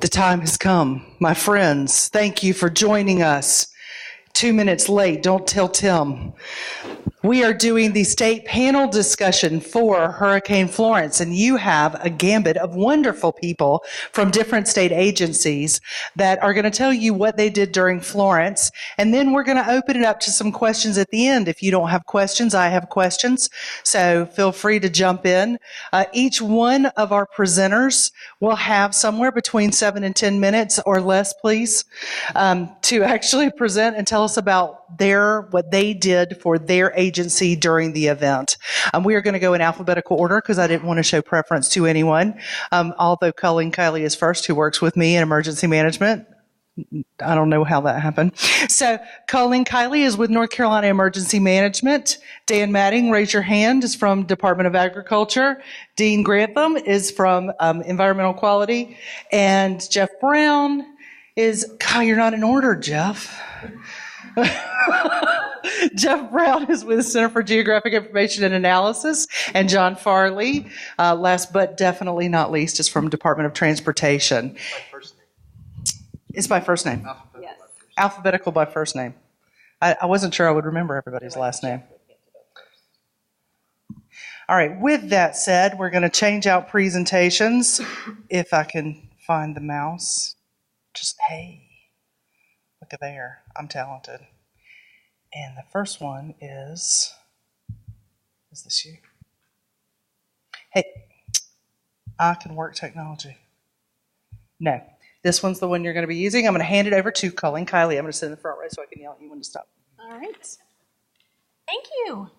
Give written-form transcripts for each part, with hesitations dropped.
The time has come. My friends, thank you for joining us. 2 minutes late, don't tell Tim. We are doing the state panel discussion for Hurricane Florence, and you have a gambit of wonderful people from different state agencies that are going to tell you what they did during Florence, and then we're going to open it up to some questions at the end. If you don't have questions, I have questions, so feel free to jump in. Each one of our presenters will have somewhere between 7 and 10 minutes or less, please, to actually present and tell us about what they did for their agency during the event. We are going to go in alphabetical order because I didn't want to show preference to anyone. Although Colleen Kiley is first, who works with me in emergency management. I don't know how that happened. So Colleen Kiley is with North Carolina Emergency Management. Dan Matting, raise your hand, is from Department of Agriculture. Dean Grantham is from Environmental Quality. And Jeff Brown is, God, you're not in order, Jeff. Jeff Brown is with the Center for Geographic Information and Analysis, and John Farley, last but definitely not least, is from Department of Transportation. My first name. It's my first name. Yes. Alphabetical by first name. I wasn't sure I would remember everybody's last name. All right, with that said, we're going to change out presentations. If I can find the mouse. Just, hey, look at there. I'm talented. And the first one is this you? Hey, I can work technology. No, this one's the one you're going to be using. I'm going to hand it over to Colleen Kiley. I'm going to sit in the front row so I can yell at you when to stop. All right. Thank you.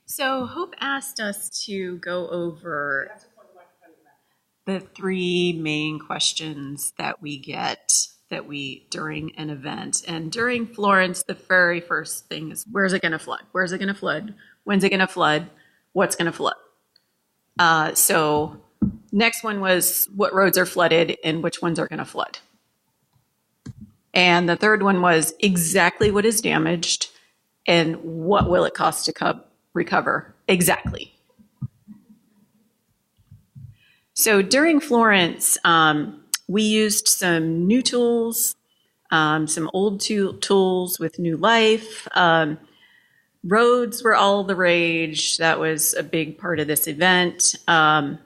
So Hope asked us to go over the three main questions that we get during an event. And during Florence, the very first thing is, where's it going to flood? Where's it going to flood? When's it going to flood? What's going to flood? So next one was, what roads are flooded and which ones are going to flood? And the third one was, exactly what is damaged and what will it cost to recover? Exactly. So during Florence, we used some new tools, some old tools with new life. Roads were all the rage. That was a big part of this event. I'm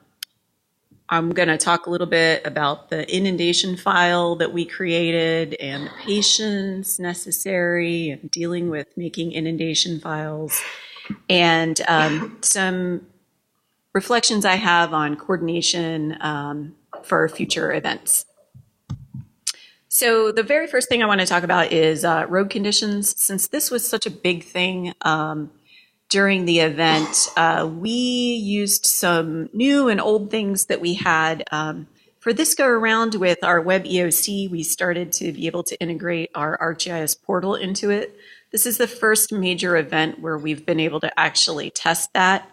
going to talk a little bit about the inundation file that we created and the patience necessary and dealing with making inundation files, and some reflections I have on coordination for future events. So the very first thing I want to talk about is road conditions. Since this was such a big thing during the event, we used some new and old things that we had. For this go around with our web EOC, we started to be able to integrate our ArcGIS portal into it. This is the first major event where we've been able to actually test that.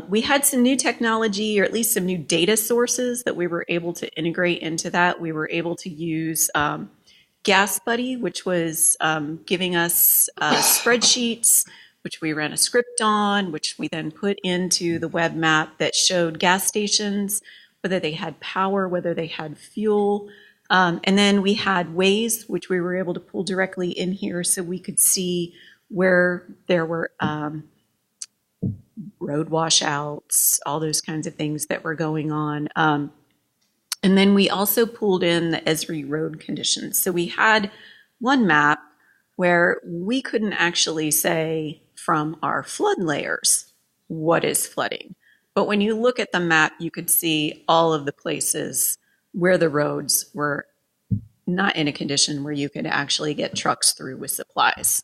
We had some new technology, or at least some new data sources that we were able to integrate into that. We were able to use Gas Buddy, which was giving us spreadsheets, which we ran a script on, which we then put into the web map that showed gas stations, whether they had power, whether they had fuel. And then we had Waze, which we were able to pull directly in here so we could see where there were road washouts, all those kinds of things that were going on. And then we also pulled in the Esri road conditions. So we had one map where we couldn't actually say from our flood layers what is flooding. But when you look at the map, you could see all of the places where the roads were not in a condition where you could actually get trucks through with supplies.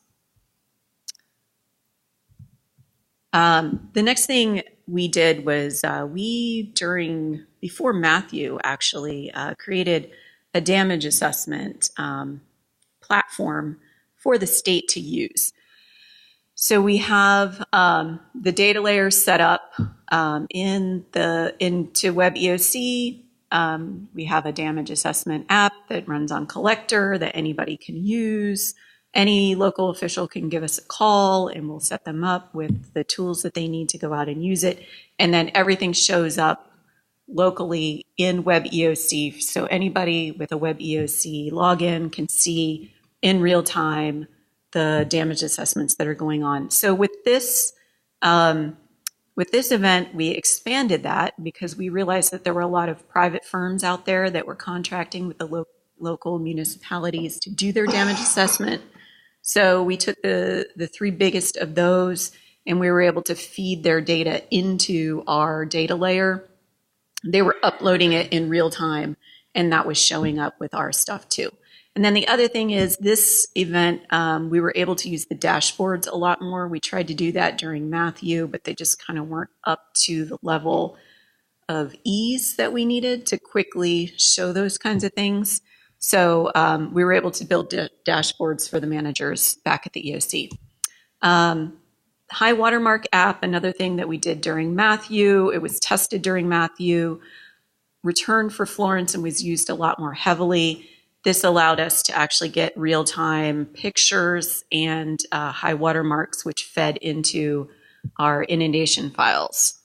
The next thing we did was before Matthew actually created a damage assessment platform for the state to use. So we have the data layers set up into Web EOC. We have a damage assessment app that runs on Collector that anybody can use. Any local official can give us a call and we'll set them up with the tools that they need to go out and use it. And then everything shows up locally in Web EOC. So anybody with a Web EOC login can see in real time the damage assessments that are going on. So with this event, we expanded that because we realized that there were a lot of private firms out there that were contracting with the local municipalities to do their damage assessment. So we took the three biggest of those, and we were able to feed their data into our data layer. They were uploading it in real time, and that was showing up with our stuff too. And then the other thing is this event, we were able to use the dashboards a lot more. We tried to do that during Matthew, but they just kind of weren't up to the level of ease that we needed to quickly show those kinds of things. So we were able to build dashboards for the managers back at the EOC. High watermark app, another thing that we did during Matthew. It was tested during Matthew, returned for Florence, and was used a lot more heavily. This allowed us to actually get real-time pictures and high watermarks, which fed into our inundation files.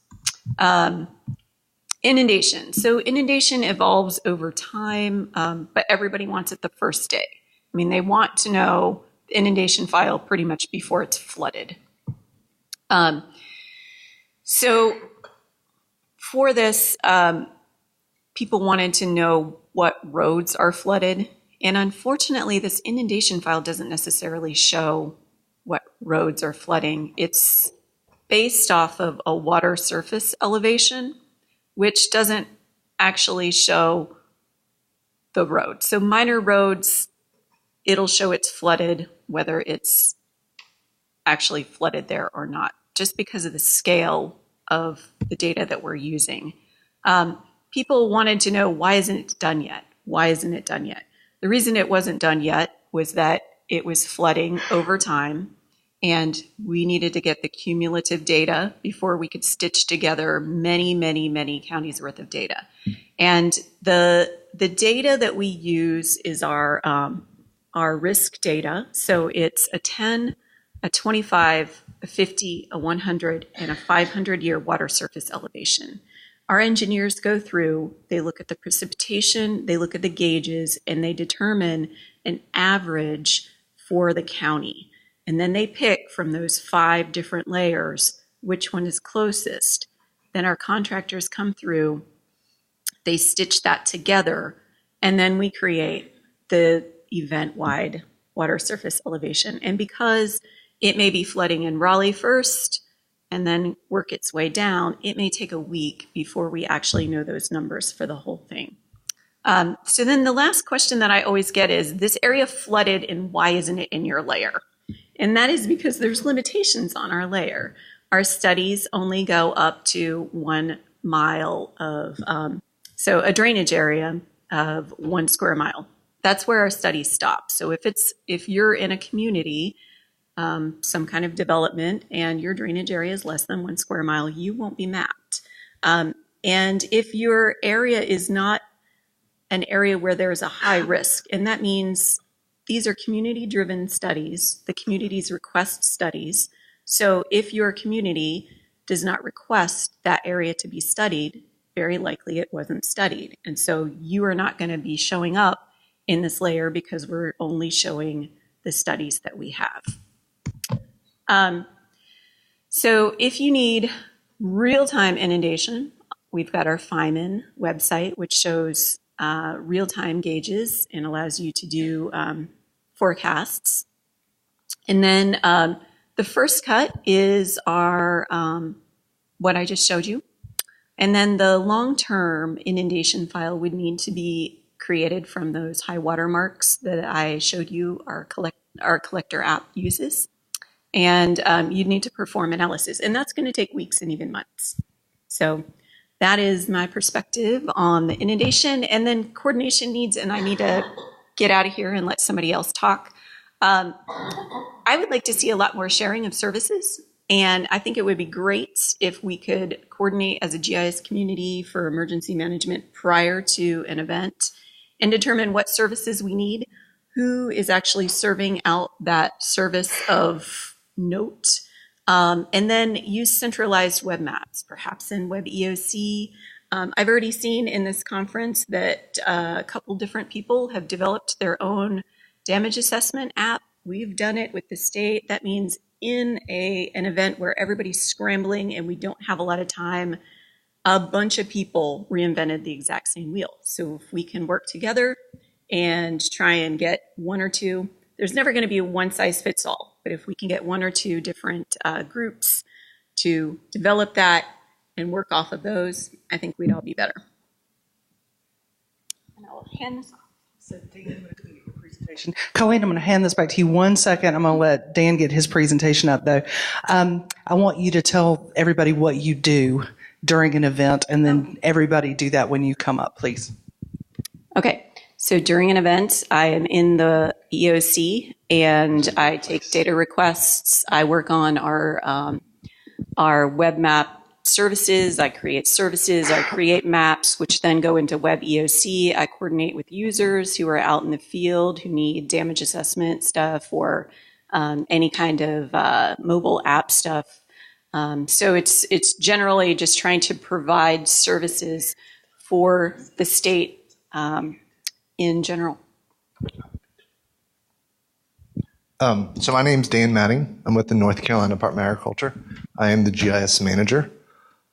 Inundation. So inundation evolves over time, but everybody wants it the first day. I mean, they want to know the inundation file pretty much before it's flooded. So for this, people wanted to know what roads are flooded. And unfortunately, this inundation file doesn't necessarily show what roads are flooding. It's based off of a water surface elevation, which doesn't actually show the road. So minor roads, it'll show it's flooded, whether it's actually flooded there or not, just because of the scale of the data that we're using. People wanted to know, why isn't it done yet? Why isn't it done yet? The reason it wasn't done yet was that it was flooding over time, and we needed to get the cumulative data before we could stitch together many, many, many counties worth of data. And the data that we use is our risk data. So it's a 10, a 25, a 50, a 100, and a 500-year water surface elevation. Our engineers go through, they look at the precipitation, they look at the gauges, and they determine an average for the county. And then they pick from those 5 different layers which one is closest. Then our contractors come through, they stitch that together, and then we create the event-wide water surface elevation. And because it may be flooding in Raleigh first and then work its way down, it may take a week before we actually know those numbers for the whole thing. So then the last question that I always get is, this area flooded and why isn't it in your layer? And that is because there's limitations on our layer. Our studies only go up to 1 mile of, so a drainage area of 1 square mile. That's where our studies stop. So if you're in a community, some kind of development, and your drainage area is less than 1 square mile, you won't be mapped. And if your area is not an area where there is a high risk, and that means these are community-driven studies, the communities request studies. So if your community does not request that area to be studied, very likely it wasn't studied. And so you are not going to be showing up in this layer because we're only showing the studies that we have. So if you need real-time inundation, we've got our FIMIN website, which shows real-time gauges and allows you to do forecasts. And then the first cut is our what I just showed you. And then the long-term inundation file would need to be created from those high water marks that I showed you our collector app uses. And you'd need to perform analysis. And that's going to take weeks and even months. So that is my perspective on the inundation. And then coordination needs, and I need to get out of here and let somebody else talk. I would like to see a lot more sharing of services. And I think it would be great if we could coordinate as a GIS community for emergency management prior to an event and determine what services we need, who is actually serving out that service of note, and then use centralized web maps, perhaps in Web EOC, I've already seen in this conference that a couple different people have developed their own damage assessment app. We've done it with the state. That means in an event where everybody's scrambling and we don't have a lot of time, a bunch of people reinvented the exact same wheel. So if we can work together and try and get one or two, there's never going to be a one size fits all, but if we can get one or two different groups to develop that and work off of those, I think we'd all be better. And I'll hand this off. So Dan, I'm going to do your presentation. Colleen, I'm going to hand this back to you 1 second. I'm going to let Dan get his presentation up, though. I want you to tell everybody what you do during an event, and then everybody do that when you come up, please. Okay. So during an event, I am in the EOC, and I take data requests. I work on our web map services. I create services. I create maps, which then go into Web EOC. I coordinate with users who are out in the field who need damage assessment stuff or any kind of mobile app stuff. So it's generally just trying to provide services for the state in general. So my name's Dan Matting. I'm with the North Carolina Department of Agriculture. I am the GIS manager.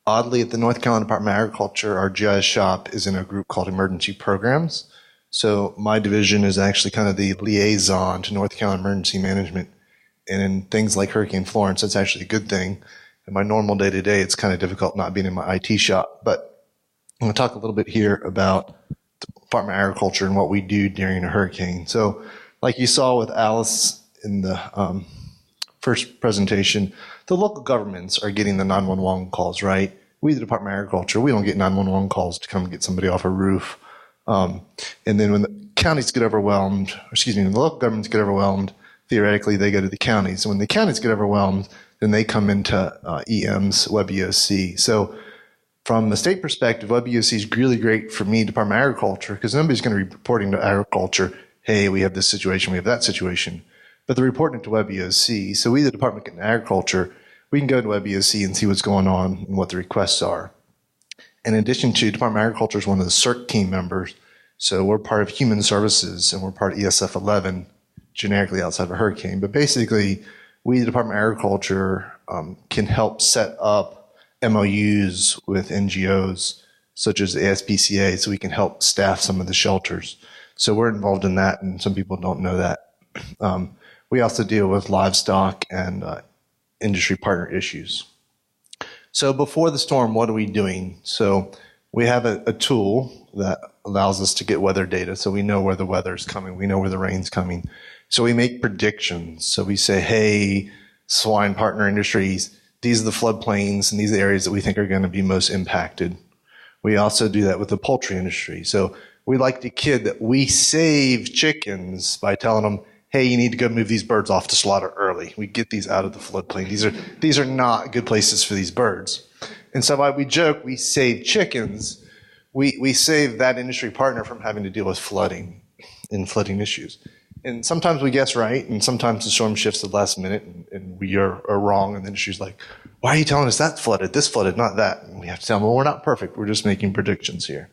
Oddly, at the North Carolina Department of Agriculture, our GIS shop is in a group called Emergency Programs. So my division is actually kind of the liaison to North Carolina Emergency Management. And in things like Hurricane Florence, that's actually a good thing. In my normal day-to-day, it's kind of difficult not being in my IT shop. But I'm going to talk a little bit here about the Department of Agriculture and what we do during a hurricane. So like you saw with Alice in the first presentation, the local governments are getting the 911 calls, right? We, the Department of Agriculture, we don't get 911 calls to come get somebody off a roof. And then when the counties get overwhelmed, when the local governments get overwhelmed, theoretically they go to the counties. And when the counties get overwhelmed, then they come into EM's Web EOC. So from the state perspective, Web EOC is really great for me, Department of Agriculture, because nobody's going to be reporting to agriculture, hey, we have this situation, we have that situation. But they're reporting it to Web EOC. So we, the Department of Agriculture, we can go to Web EOC and see what's going on and what the requests are. In addition to, Department of Agriculture is one of the CERT team members. So we're part of Human Services and we're part of ESF 11, generically outside of a hurricane. But basically, we, the Department of Agriculture, can help set up MOUs with NGOs such as the ASPCA so we can help staff some of the shelters. So we're involved in that, and some people don't know that. We also deal with livestock and industry partner issues. So before the storm, what are we doing? So we have a tool that allows us to get weather data. So we know where the weather's coming. We know where the rain's coming. So we make predictions. So we say, hey, swine partner industries, these are the floodplains and these are the areas that we think are going to be most impacted. We also do that with the poultry industry. So we like to kid that we save chickens by telling them, hey, you need to go move these birds off to slaughter early. We get these out of the floodplain. These are not good places for these birds. And so while we joke, we save chickens, we save that industry partner from having to deal with flooding and flooding issues. And sometimes we guess right, and sometimes the storm shifts at the last minute, and we are wrong, and the industry's like, why are you telling us that flooded, this flooded, not that? And we have to tell them, well, we're not perfect. We're just making predictions here.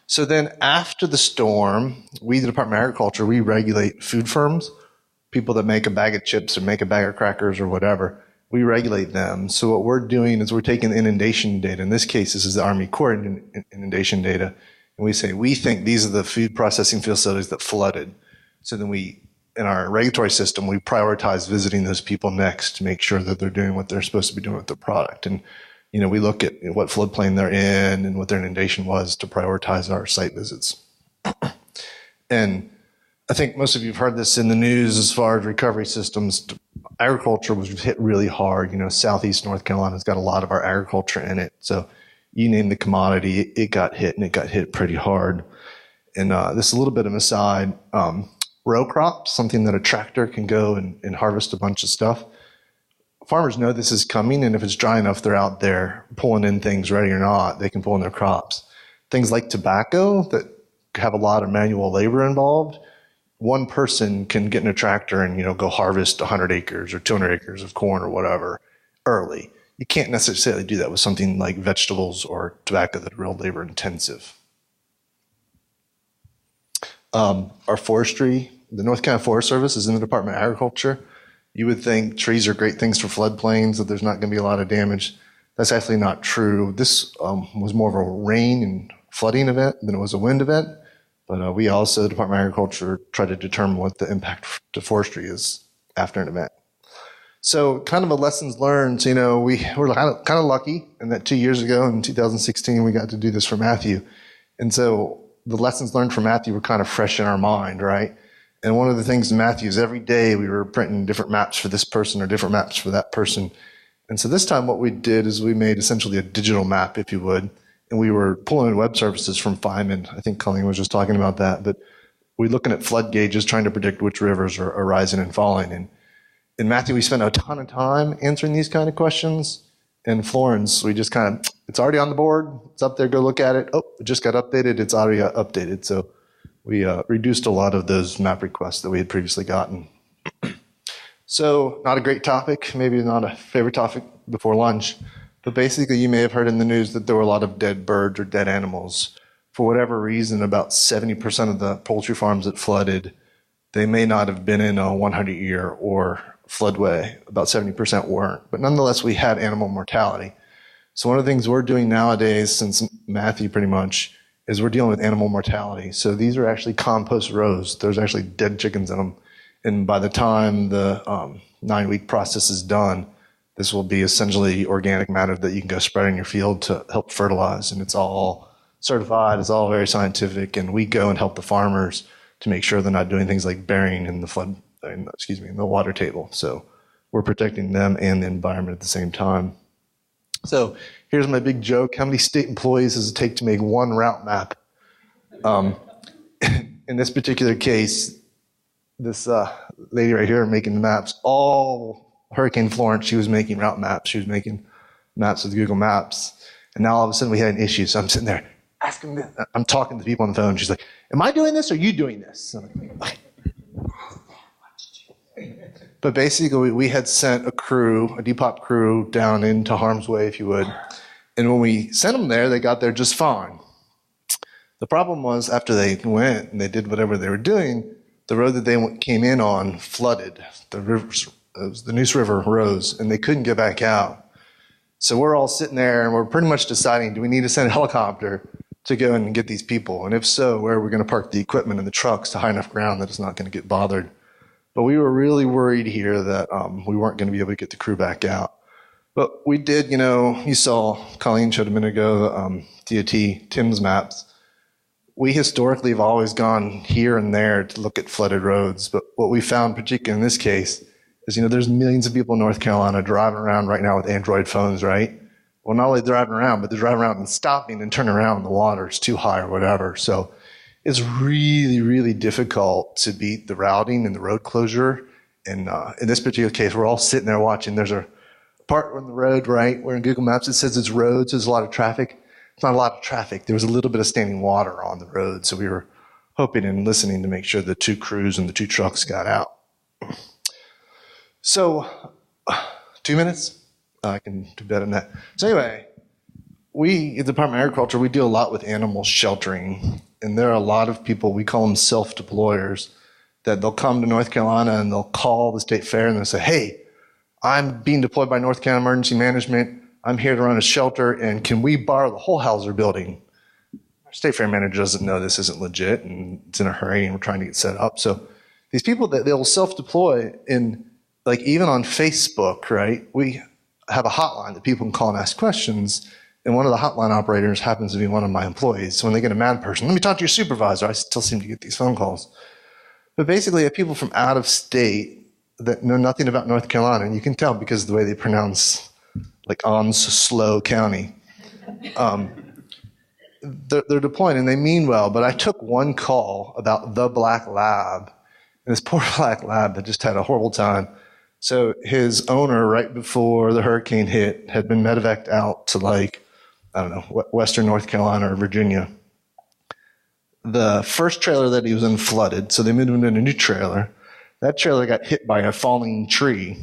So then after the storm, we, the Department of Agriculture, we regulate food firms, people that make a bag of chips or make a bag of crackers or whatever. We regulate them. So what we're doing is we're taking the inundation data. In this case, this is the Army Corps inundation data. And we say, we think these are the food processing facilities that flooded. So then we, in our regulatory system, we prioritize visiting those people next to make sure that they're doing what they're supposed to be doing with the product. And we look at what floodplain they're in and what their inundation was to prioritize our site visits. And I think most of you have heard this in the news as far as recovery systems. Agriculture was hit really hard. Southeast North Carolina's got a lot of our agriculture in it. So you name the commodity, it got hit, and it got hit pretty hard. And this is a little bit of an aside. Row crops, something that a tractor can go and harvest a bunch of stuff. Farmers know this is coming, and if it's dry enough, they're out there pulling in things, ready or not, they can pull in their crops. Things like tobacco that have a lot of manual labor involved, one person can get in a tractor and, go harvest 100 acres or 200 acres of corn or whatever early. You can't necessarily do that with something like vegetables or tobacco that are real labor intensive. Our forestry, the North Carolina Forest Service is in the Department of Agriculture. You would think trees are great things for floodplains, that there's not going to be a lot of damage. That's actually not true. This was more of a rain and flooding event than it was a wind event. But we also, the Department of Agriculture, try to determine what the impact to forestry is after an event. So kind of a lessons learned, we were kind of lucky in that 2 years ago in 2016, we got to do this for Matthew. And so the lessons learned from Matthew were kind of fresh in our mind, right? And one of the things in Matthew is every day we were printing different maps for this person or different maps for that person. And so this time what we did is we made essentially a digital map, if you would, and we were pulling in web services from Feynman. I think Colleen was just talking about that, but we're looking at flood gauges, trying to predict which rivers are rising and falling. And in Matthew, we spent a ton of time answering these kind of questions. In Florence, we just kind of, it's already on the board, it's up there, go look at it. Oh, it just got updated, it's already updated. So we reduced a lot of those map requests that we had previously gotten. So not a great topic, maybe not a favorite topic before lunch, but basically you may have heard in the news that there were a lot of dead birds or dead animals. For whatever reason, about 70% of the poultry farms that flooded, they may not have been in a 100-year or floodway. About 70% weren't. But nonetheless, we had animal mortality. So one of the things we're doing nowadays, since Matthew pretty much, is we're dealing with animal mortality. So these are actually compost rows. There's actually dead chickens in them. And by the time the 9-week process is done, this will be essentially organic matter that you can go spread in your field to help fertilize. And it's all certified. It's all very scientific. And we go and help the farmers to make sure they're not doing things like burying in the water table. So we're protecting them and the environment at the same time. So here's my big joke. How many state employees does it take to make one route map? In this particular case, this lady right here making the maps, all Hurricane Florence, she was making route maps. She was making maps with Google Maps. And now all of a sudden we had an issue. So I'm sitting there asking, I'm talking to people on the phone. She's like, am I doing this or are you doing this? I'm like, but basically, we had sent a Depop crew down into harm's way, if you would. And when we sent them there, they got there just fine. The problem was after they went and they did whatever they were doing, the road that they came in on flooded. The Neuse River rose, and they couldn't get back out. So we're all sitting there, and we're pretty much deciding, do we need to send a helicopter to go and get these people? And if so, where are we going to park the equipment and the trucks to high enough ground that it's not going to get bothered? But we were really worried here that we weren't going to be able to get the crew back out. But we did, you saw Colleen showed a minute ago, DOT, Tim's maps. We historically have always gone here and there to look at flooded roads. But what we found, particularly in this case, is, there's millions of people in North Carolina driving around right now with Android phones, right? Well, not only driving around, but they're driving around and stopping and turning around when the water is too high or whatever. So it's really, really difficult to beat the routing and the road closure. And in this particular case, we're all sitting there watching. There's a part on the road, right, where in Google Maps it says it's roads, there's a lot of traffic. It's not a lot of traffic. There was a little bit of standing water on the road. So we were hoping and listening to make sure the 2 crews and the 2 trucks got out. So 2 minutes? I can do better than that. So anyway, we, at the Department of Agriculture, we deal a lot with animal sheltering. And there are a lot of people, we call them self-deployers, that they'll come to North Carolina and they'll call the state fair and they'll say, hey, I'm being deployed by North Carolina Emergency Management. I'm here to run a shelter, and can we borrow the whole Hauser building? Our state fair manager doesn't know this isn't legit, and it's in a hurry, and we're trying to get set up. So these people, that they'll self-deploy in, like even on Facebook, right? We have a hotline that people can call and ask questions, and one of the hotline operators happens to be one of my employees. So when they get a mad person, let me talk to your supervisor. I still seem to get these phone calls. But basically, I have people from out of state that know nothing about North Carolina, and you can tell because of the way they pronounce, like Onslow County. They're deploying, and they mean well, but I took one call about the black lab, and this poor black lab that just had a horrible time. So his owner, right before the hurricane hit, had been medevaced out to, like, I don't know, Western North Carolina or Virginia. The first trailer that he was in flooded, so they moved him in a new trailer. That trailer got hit by a falling tree,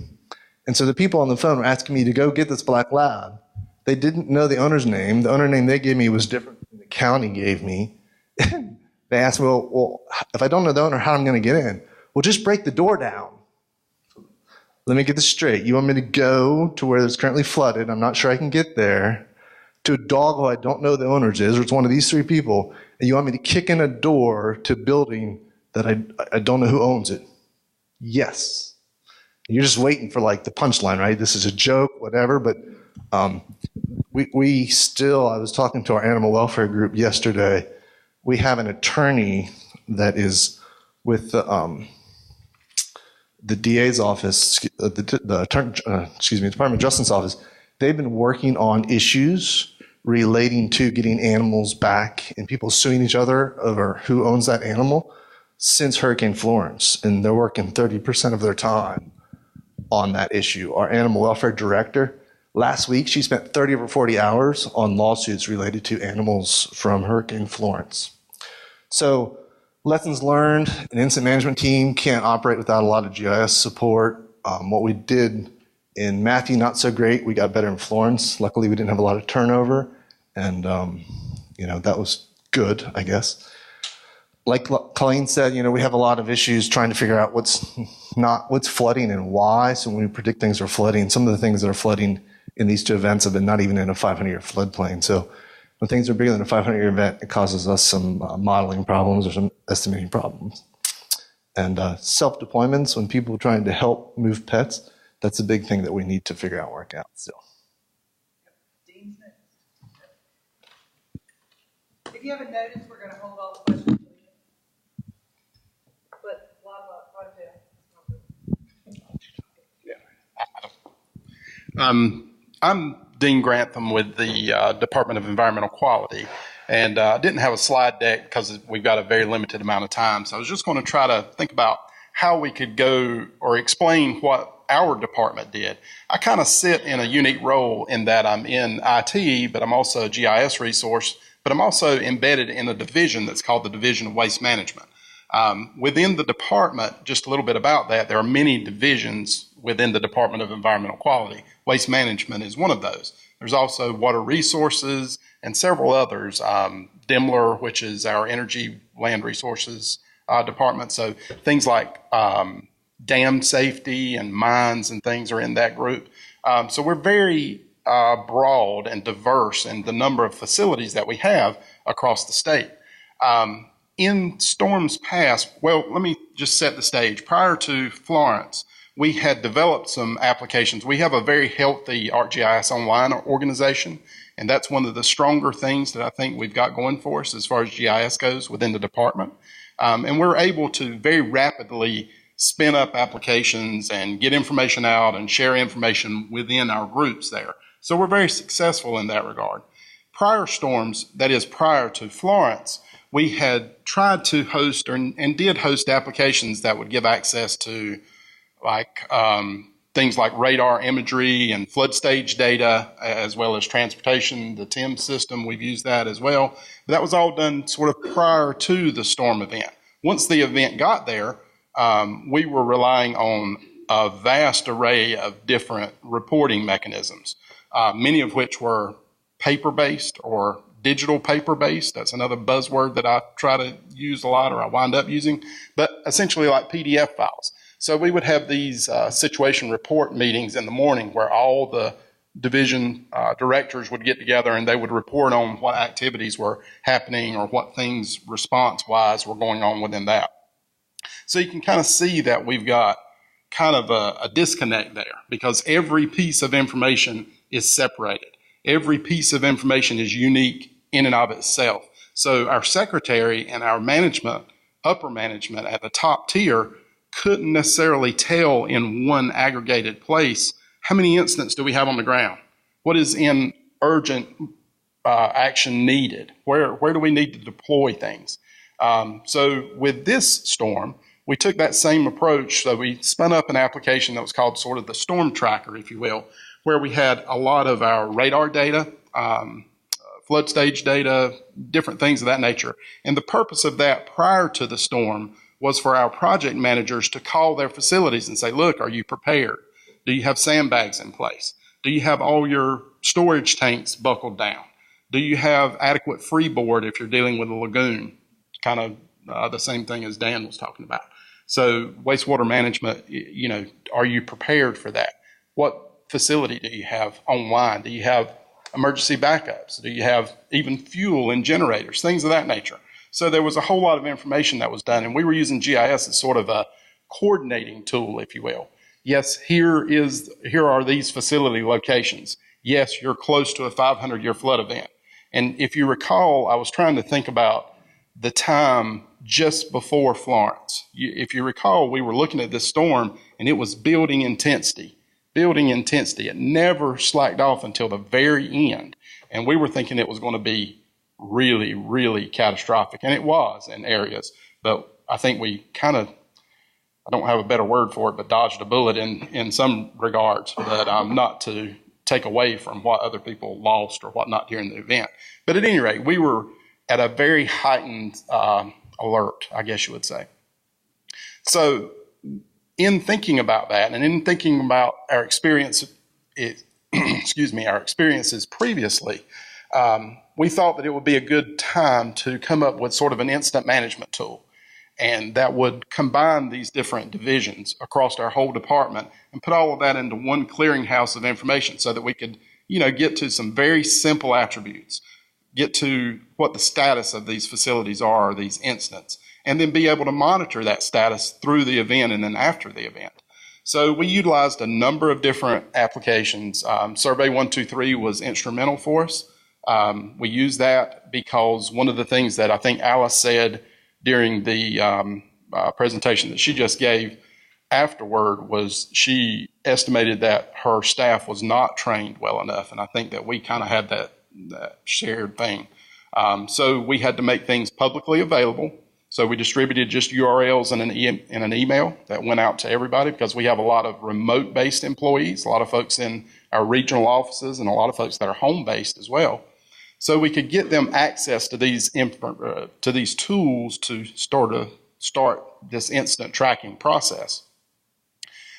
And so the people on the phone were asking me to go get this black lab. They didn't know the owner's name. The owner name they gave me was different than the county gave me. They asked me, well, if I don't know the owner, how am I going to get in? Well, just break the door down. Let me get this straight. You want me to go to where it's currently flooded? I'm not sure I can get there. To a dog who I don't know the owners is, or it's one of these three people, and you want me to kick in a door to a building that I don't know who owns it? Yes. You're just waiting for like the punchline, right? This is a joke, whatever. But we still, I was talking to our animal welfare group yesterday. We have an attorney that is with the DA's office, the Department of Justice office. They've been working on issues relating to getting animals back and people suing each other over who owns that animal since Hurricane Florence. And they're working 30% of their time on that issue. Our animal welfare director, last week, she spent 30 or 40 hours on lawsuits related to animals from Hurricane Florence. So lessons learned, an incident management team can't operate without a lot of GIS support. What we did in Matthew, not so great. We got better in Florence. Luckily, we didn't have a lot of turnover. And, that was good, I guess. Like Colleen said, we have a lot of issues trying to figure out what's flooding and why. So when we predict things are flooding, some of the things that are flooding in these two events have been not even in a 500-year floodplain. So when things are bigger than a 500-year event, it causes us some modeling problems or some estimating problems. And self-deployments, when people are trying to help move pets, that's a big thing that we need to figure out and work out still. Dean's next. If you haven't noticed, we're going to hold all the questions. But I'm Dean Grantham with the Department of Environmental Quality, and I didn't have a slide deck because we've got a very limited amount of time. So I was just going to try to think about how we could go or explain what our department did. I kind of sit in a unique role in that I'm in IT, but I'm also a GIS resource, but I'm also embedded in a division that's called the Division of Waste Management. Within the department, just a little bit about that, there are many divisions within the Department of Environmental Quality. Waste management is one of those. There's also water resources and several others. DEMLR, which is our energy land resources department. So things like dam safety and mines and things are in that group. So we're very broad and diverse in the number of facilities that we have across the state. In storms past, well, let me just set the stage. Prior to Florence, we had developed some applications. We have a very healthy ArcGIS Online organization, and that's one of the stronger things that I think we've got going for us as far as GIS goes within the department. And we're able to very rapidly spin up applications and get information out and share information within our groups there. So we're very successful in that regard. Prior storms, that is prior to Florence, we had tried to host and did host applications that would give access to things like radar imagery and flood stage data, as well as transportation, the TIM system, we've used that as well. But that was all done sort of prior to the storm event. Once the event got there, we were relying on a vast array of different reporting mechanisms, many of which were paper-based or digital paper-based. That's another buzzword that I try to use a lot, or I wind up using, but essentially like PDF files. So we would have these situation report meetings in the morning where all the division directors would get together and they would report on what activities were happening or what things response-wise were going on within that. So you can kind of see that we've got kind of a disconnect there because every piece of information is separated. Every piece of information is unique in and of itself. So our secretary and our management, upper management at the top tier, couldn't necessarily tell in one aggregated place how many incidents do we have on the ground? What is in urgent action needed? Where do we need to deploy things? So with this storm, we took that same approach. So we spun up an application that was called sort of the storm tracker, if you will, where we had a lot of our radar data, flood stage data, different things of that nature. And the purpose of that prior to the storm was for our project managers to call their facilities and say, look, are you prepared? Do you have sandbags in place? Do you have all your storage tanks buckled down? Do you have adequate freeboard if you're dealing with a lagoon? Kind of the same thing as Dan was talking about. So wastewater management, are you prepared for that? What facility do you have online? Do you have emergency backups? Do you have even fuel and generators, things of that nature? So there was a whole lot of information that was done, and we were using GIS as sort of a coordinating tool, if you will. Yes, here are these facility locations. Yes, you're close to a 500-year flood event. And if you recall, I was trying to think about the time just before Florence. If you recall, we were looking at this storm, and it was building intensity. It never slacked off until the very end. And we were thinking it was going to be really, really catastrophic. And it was in areas. But I think we kind of, I don't have a better word for it, but dodged a bullet in some regards, but not to take away from what other people lost or whatnot during the event. But at any rate, we were at a very heightened alert, I guess you would say. So in thinking about that and in thinking about our experience, our experiences previously, we thought that it would be a good time to come up with sort of an incident management tool. And that would combine these different divisions across our whole department and put all of that into one clearinghouse of information so that we could, get to some very simple attributes, get to what the status of these facilities are, these incidents, and then be able to monitor that status through the event and then after the event. So we utilized a number of different applications. Survey 123 was instrumental for us. We used that because one of the things that I think Alice said during the presentation that she just gave afterward was she estimated that her staff was not trained well enough. And I think that we kind of had that shared thing. So we had to make things publicly available. So we distributed just URLs in an email that went out to everybody because we have a lot of remote-based employees, a lot of folks in our regional offices, and a lot of folks that are home-based as well. So we could get them access to these tools to start this incident tracking process.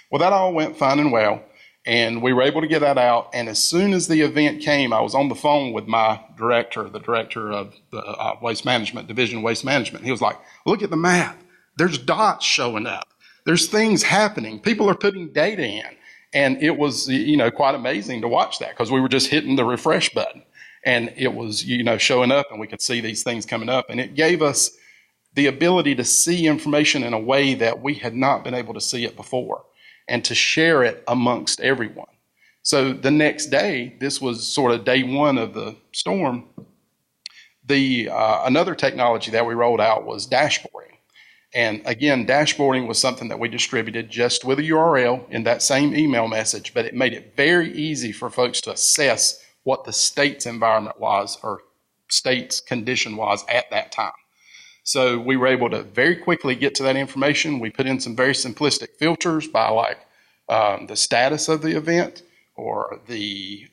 Well, that all went fine and well, and we were able to get that out. And as soon as the event came, I was on the phone with my director, the director of the Waste Management Division, Waste Management. He was like, "Look at the map. There's dots showing up. There's things happening. People are putting data in." And it was, quite amazing to watch that because we were just hitting the refresh button. And it was, showing up, and we could see these things coming up. And it gave us the ability to see information in a way that we had not been able to see it before and to share it amongst everyone. So the next day, this was sort of day one of the storm, another technology that we rolled out was dashboarding. And again, dashboarding was something that we distributed just with a URL in that same email message, but it made it very easy for folks to assess what the state's environment was or state's condition was at that time. So we were able to very quickly get to that information. We put in some very simplistic filters by the status of the event or the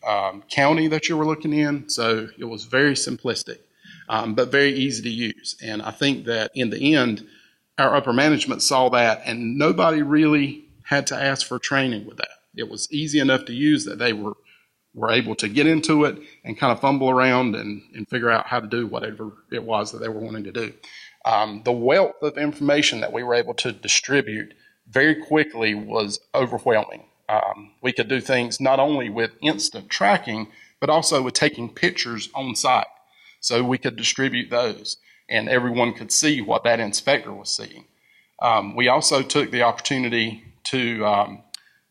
county that you were looking in. So it was very simplistic, but very easy to use. And I think that in the end, our upper management saw that and nobody really had to ask for training with that. It was easy enough to use that they were able to get into it and kind of fumble around and figure out how to do whatever it was that they were wanting to do. The wealth of information that we were able to distribute very quickly was overwhelming. We could do things not only with instant tracking, but also with taking pictures on site. So we could distribute those and everyone could see what that inspector was seeing. We also took the opportunity to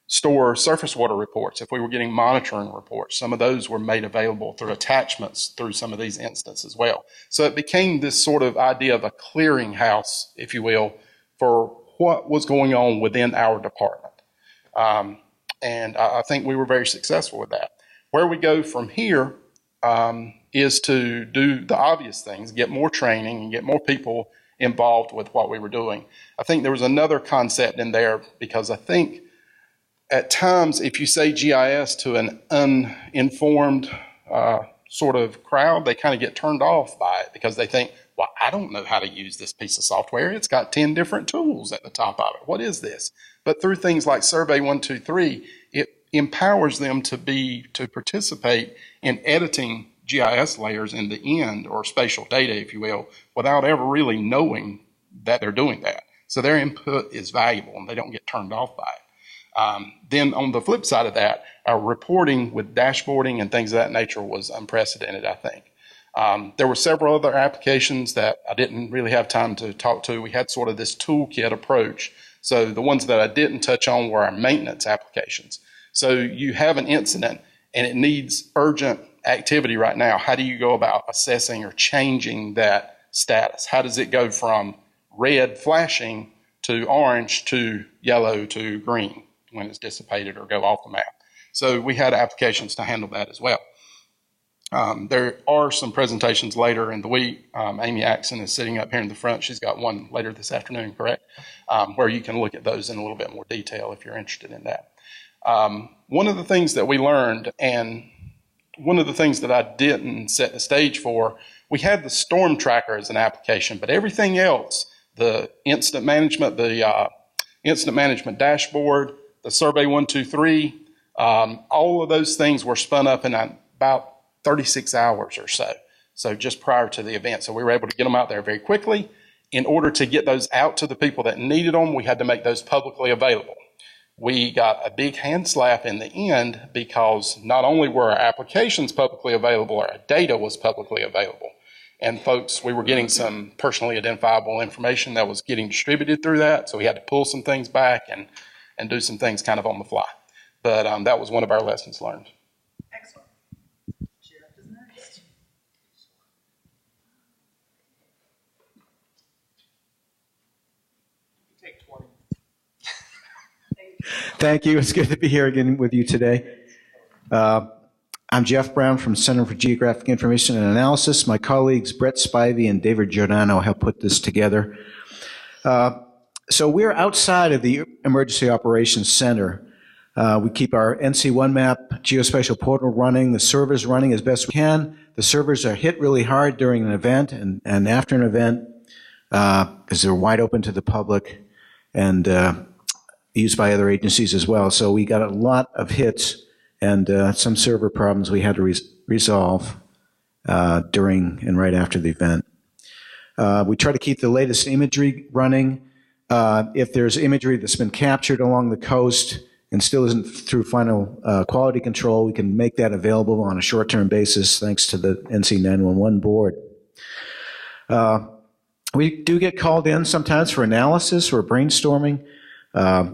store surface water reports if we were getting monitoring reports. Some of those were made available through attachments through some of these instances as well. So it became this sort of idea of a clearinghouse, if you will, for what was going on within our department. And I think we were very successful with that. Where we go from here is to do the obvious things, get more training and get more people involved with what we were doing. I think there was another concept in there because I think at times, if you say GIS to an uninformed sort of crowd, they kind of get turned off by it because they think, Well, I don't know how to use this piece of software. It's got 10 different tools at the top of it. What is this? But through things like Survey 123, it empowers them to participate in editing GIS layers in the end, or spatial data, if you will, without ever really knowing that they're doing that. So their input is valuable and they don't get turned off by it. Then on the flip side of that, our reporting with dashboarding and things of that nature was unprecedented, I think. There were several other applications that I didn't really have time to talk to. We had sort of this toolkit approach. So the ones that I didn't touch on were our maintenance applications. So you have an incident and it needs urgent activity right now. How do you go about assessing or changing that status? How does it go from red flashing to orange to yellow to green when it's dissipated or go off the map? So we had applications to handle that as well. There are some presentations later in the week. Amy Axon is sitting up here in the front. She's got one later this afternoon, correct? Where you can look at those in a little bit more detail if you're interested in that. One of the things that we learned, and one of the things that I didn't set the stage for, we had the storm tracker as an application, but everything else, the incident management, dashboard, the Survey 123, all of those things were spun up in about 36 hours or so. So just prior to the event. So we were able to get them out there very quickly. In order to get those out to the people that needed them, we had to make those publicly available. We got a big hand slap in the end because not only were our applications publicly available, our data was publicly available. And folks, we were getting some personally identifiable information that was getting distributed through that. So we had to pull some things back and do some things kind of on the fly. But that was one of our lessons learned. Excellent. Jeff is next. Take 20. Thank you. It's good to be here again with you today. I'm Jeff Brown from Center for Geographic Information and Analysis. My colleagues Brett Spivey and David Giordano have put this together. So we're outside of the Emergency Operations Center. We keep our NC1 map geospatial portal running, the servers running as best we can. The servers are hit really hard during an event and after an event because they're wide open to the public and used by other agencies as well. So we got a lot of hits and some server problems we had to resolve during and right after the event. We try to keep the latest imagery running. If there's imagery that's been captured along the coast and still isn't through final quality control, we can make that available on a short-term basis thanks to the NC 911 board. We do get called in sometimes for analysis or brainstorming.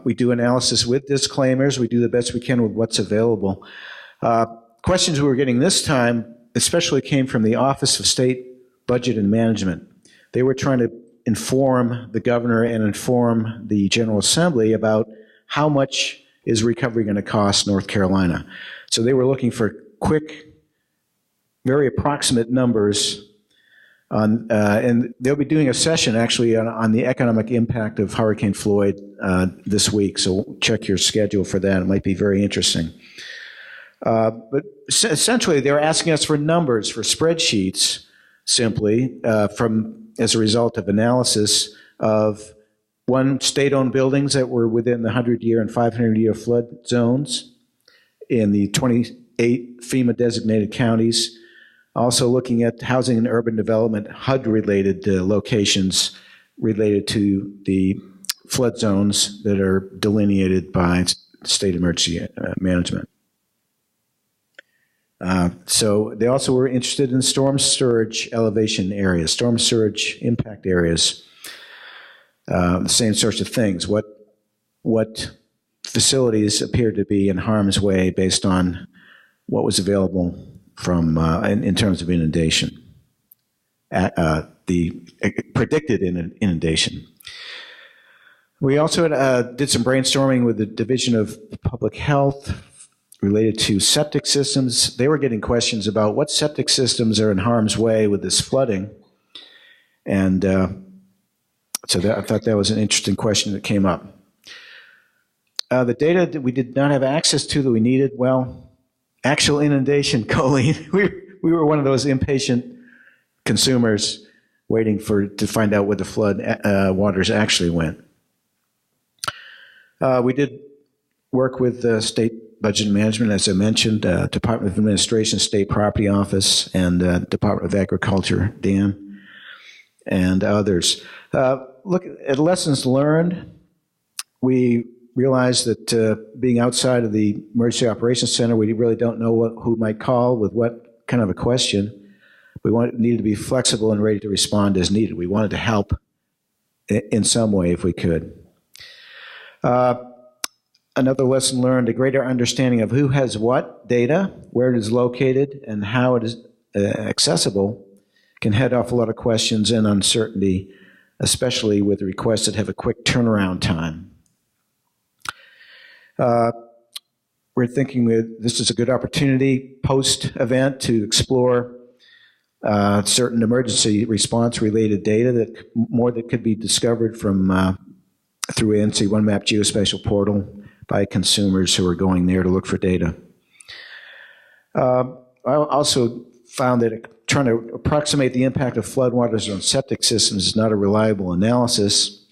We do analysis with disclaimers. We do the best we can with what's available. Questions we were getting this time especially came from the Office of State Budget and Management. They were trying to inform the governor and inform the General Assembly about how much is recovery going to cost North Carolina. So they were looking for quick, very approximate numbers on, and they'll be doing a session actually on the economic impact of Hurricane Floyd this week, so check your schedule for that. It might be very interesting. But essentially, they're asking us for numbers, for spreadsheets, simply, as a result of analysis of one, state-owned buildings that were within the 100-year and 500-year flood zones in the 28 FEMA-designated counties. Also looking at housing and urban development, HUD-related locations related to the flood zones that are delineated by state emergency management. So they also were interested in storm surge elevation areas, storm surge impact areas, the same sorts of things. What facilities appeared to be in harm's way based on what was available from in terms of inundation, the predicted inundation. We also did some brainstorming with the Division of Public Health related to septic systems. They were getting questions about what septic systems are in harm's way with this flooding. And so I thought that was an interesting question that came up. The data that we did not have access to that we needed, well, actual inundation, Colleen. We were one of those impatient consumers waiting to find out where the flood waters actually went. We did work with the State Budget Management, as I mentioned, Department of Administration, State Property Office, and Department of Agriculture, Dan, and others. Look at lessons learned. We realized that being outside of the Emergency Operations Center, we really don't know who might call with what kind of a question. We needed to be flexible and ready to respond as needed. We wanted to help in some way if we could. Another lesson learned, a greater understanding of who has what data, where it is located, and how it is accessible can head off a lot of questions and uncertainty, especially with requests that have a quick turnaround time. We're thinking this is a good opportunity post-event to explore certain emergency response related data that could be discovered from through ANC One Map Geospatial Portal by consumers who are going there to look for data. I also found that trying to approximate the impact of floodwaters on septic systems is not a reliable analysis.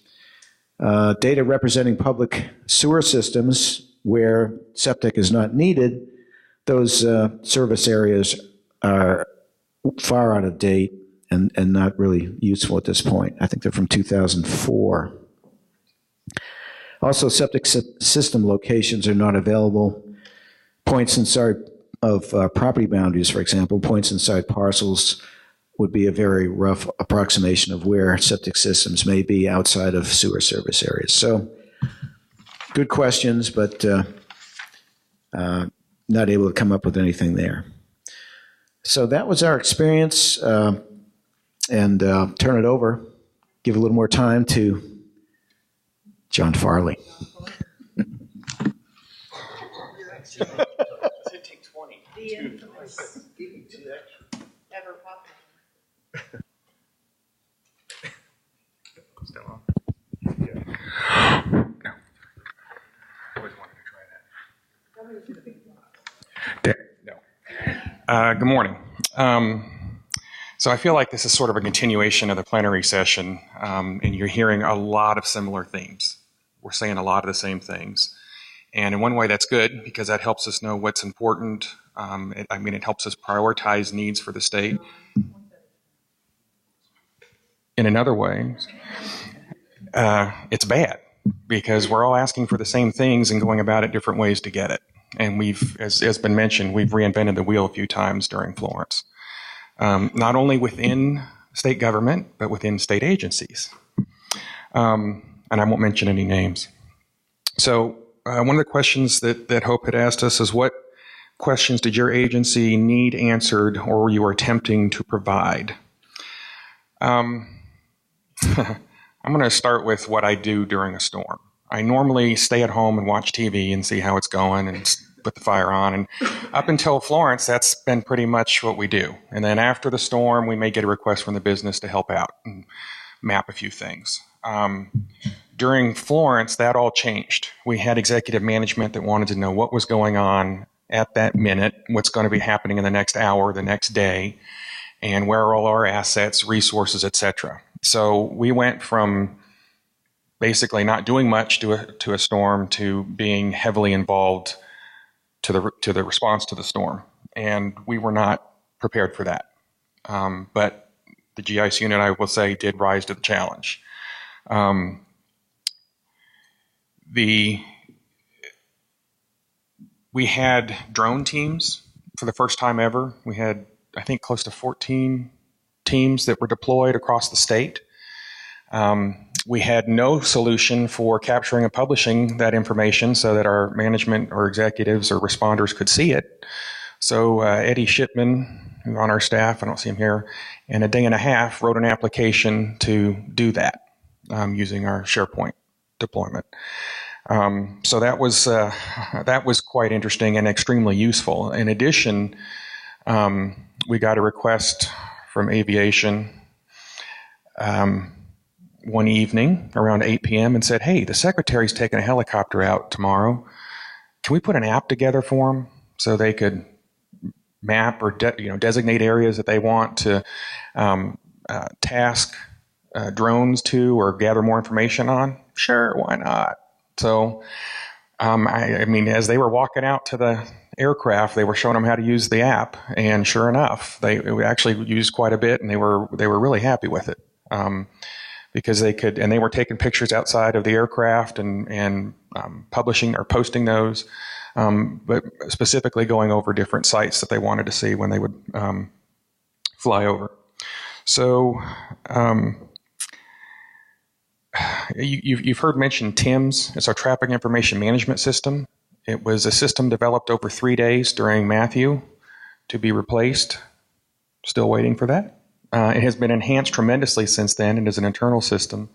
Data representing public sewer systems where septic is not needed, those service areas are far out of date and not really useful at this point. I think they're from 2004. Also, septic system locations are not available. Points inside of property boundaries, for example, points inside parcels would be a very rough approximation of where septic systems may be outside of sewer service areas. So, good questions, but not able to come up with anything there. So that was our experience, and turn it over, give a little more time to John Farley. Good morning. So I feel like this is sort of a continuation of the plenary session, and you're hearing a lot of similar themes. We're saying a lot of the same things. And in one way, that's good because that helps us know what's important. It helps us prioritize needs for the state. In another way, it's bad because we're all asking for the same things and going about it different ways to get it. And we've, as been mentioned, we've reinvented the wheel a few times during Florence. Not only within state government, but within state agencies. And I won't mention any names. So one of the questions that Hope had asked us is, what questions did your agency need answered or you were attempting to provide? I'm going to start with what I do during a storm. I normally stay at home and watch TV and see how it's going and put the fire on. And up until Florence, that's been pretty much what we do. And then after the storm, we may get a request from the business to help out and map a few things. During Florence, that all changed. We had executive management that wanted to know what was going on at that minute, what's going to be happening in the next hour, the next day, and where are all our assets, resources, etc. So we went from basically not doing much to a storm to being heavily involved to the response to the storm, and we were not prepared for that. But the GIS unit, I will say, did rise to the challenge. We had drone teams for the first time ever. We had, I think, close to 14 teams that were deployed across the state. We had no solution for capturing and publishing that information so that our management or executives or responders could see it. So Eddie Shipman, who's on our staff, I don't see him here, in a day and a half wrote an application to do that using our SharePoint deployment. So that was quite interesting and extremely useful. In addition, we got a request from aviation one evening around 8 p.m. and said, "Hey, the secretary's taking a helicopter out tomorrow. Can we put an app together for them so they could map or designate areas that they want to task drones to or gather more information on? Sure, why not? So, I mean, as they were walking out to the aircraft, they were showing them how to use the app, and sure enough, they actually used quite a bit, and they were really happy with it because they could, and they were taking pictures outside of the aircraft and publishing or posting those, but specifically going over different sites that they wanted to see when they would fly over. So. You've heard mentioned TIMS. It's our Traffic Information Management System. It was a system developed over 3 days during Matthew to be replaced. Still waiting for that. It has been enhanced tremendously since then. It is an internal system.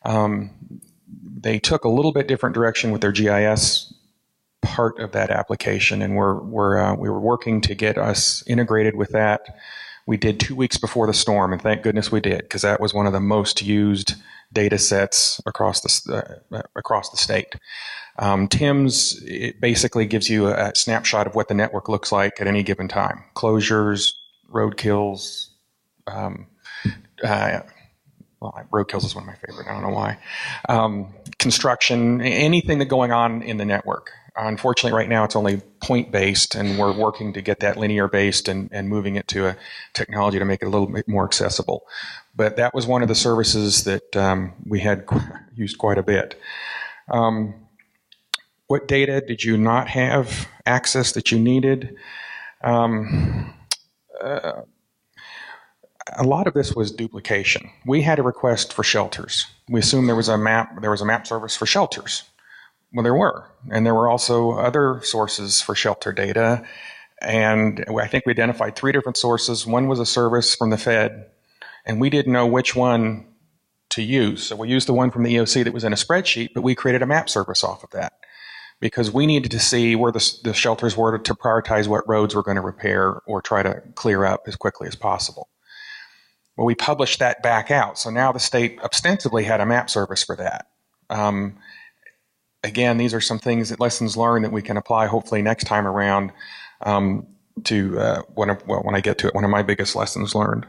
They took a little bit different direction with their GIS part of that application, and we were working to get us integrated with that. We did 2 weeks before the storm, and thank goodness we did, because that was one of the most used data sets across the state. TIMS, it basically gives you a snapshot of what the network looks like at any given time. Closures, roadkills. Roadkills is one of my favorite. I don't know why. Construction, anything that's going on in the network. Unfortunately, right now it's only point-based, and we're working to get that linear-based and moving it to a technology to make it a little bit more accessible. But that was one of the services that we had used quite a bit. What data did you not have access that you needed? A lot of this was duplication. We had a request for shelters. We assumed there was a map service for shelters. Well, there were. And there were also other sources for shelter data. And I think we identified 3 different sources. One was a service from the Fed, and we didn't know which one to use. So we used the one from the EOC that was in a spreadsheet, but we created a map service off of that because we needed to see where the shelters were to prioritize what roads we're going to repair or try to clear up as quickly as possible. Well, we published that back out. So now the state ostensibly had a map service for that. Again, these are some things, lessons learned that we can apply hopefully next time around to when I get to it, one of my biggest lessons learned.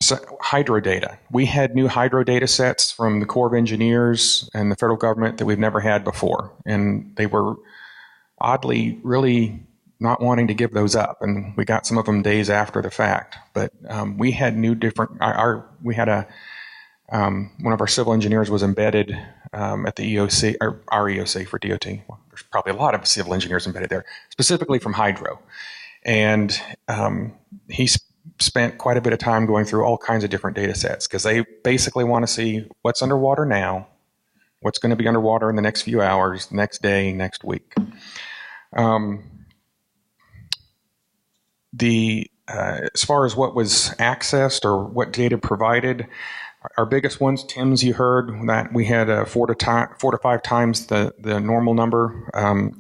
So hydro data. We had new hydro data sets from the Corps of Engineers and the federal government that we've never had before. And they were oddly really not wanting to give those up. And we got some of them days after the fact. But we had new different, we had one of our civil engineers was embedded at the EOC, or our EOC for DOT. Well, there's probably a lot of civil engineers embedded there, specifically from hydro. And he spent quite a bit of time going through all kinds of different data sets because they basically want to see what's underwater now, what's going to be underwater in the next few hours, next day, next week. As far as what was accessed or what data provided, our biggest ones, TIMS, you heard that we had 4 to 5 times the normal number